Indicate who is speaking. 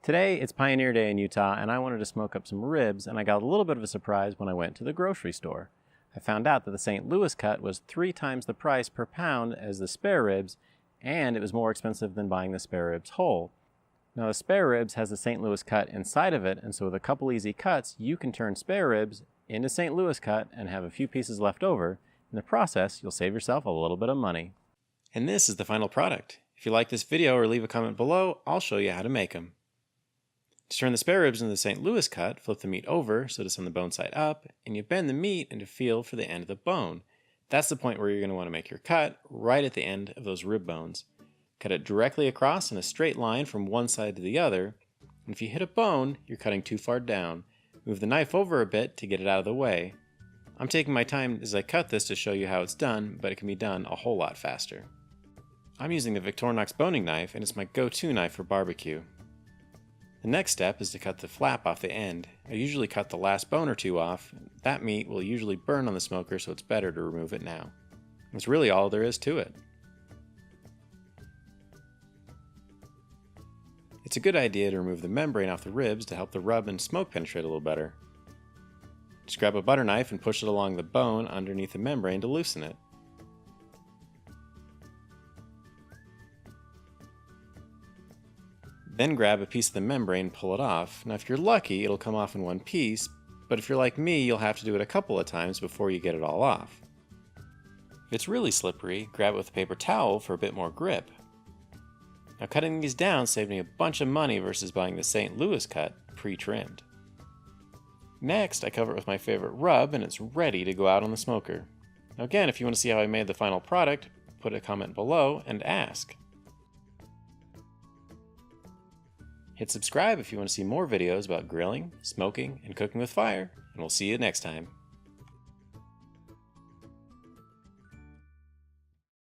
Speaker 1: Today, it's Pioneer Day in Utah, and I wanted to smoke up some ribs, and I got a little bit of a surprise when I went to the grocery store. I found out that the St. Louis cut was 3 times the price per pound as the spare ribs, and it was more expensive than buying the spare ribs whole. Now, the spare ribs has the St. Louis cut inside of it, and so with a couple easy cuts, you can turn spare ribs into St. Louis cut and have a few pieces left over. In the process, you'll save yourself a little bit of money. And this is the final product. If you like this video or leave a comment below, I'll show you how to make them. To turn the spare ribs into the St. Louis cut, flip the meat over so it's on the bone side up, and you bend the meat into feel for the end of the bone. That's the point where you're going to want to make your cut, right at the end of those rib bones. Cut it directly across in a straight line from one side to the other, and if you hit a bone, you're cutting too far down. Move the knife over a bit to get it out of the way. I'm taking my time as I cut this to show you how it's done, but it can be done a whole lot faster. I'm using the Victorinox boning knife, and it's my go-to knife for barbecue. The next step is to cut the flap off the end. I usually cut the last bone or two off. That meat will usually burn on the smoker, so it's better to remove it now. That's really all there is to it. It's a good idea to remove the membrane off the ribs to help the rub and smoke penetrate a little better. Just grab a butter knife and push it along the bone underneath the membrane to loosen it. Then grab a piece of the membrane and pull it off. Now if you're lucky, it'll come off in one piece, but if you're like me, you'll have to do it a couple of times before you get it all off. If it's really slippery, grab it with a paper towel for a bit more grip. Now cutting these down saved me a bunch of money versus buying the St. Louis cut pre-trimmed. Next, I cover it with my favorite rub and it's ready to go out on the smoker. Now again, if you want to see how I made the final product, put a comment below and ask. Hit subscribe if you want to see more videos about grilling, smoking, and cooking with fire, and we'll see you next time.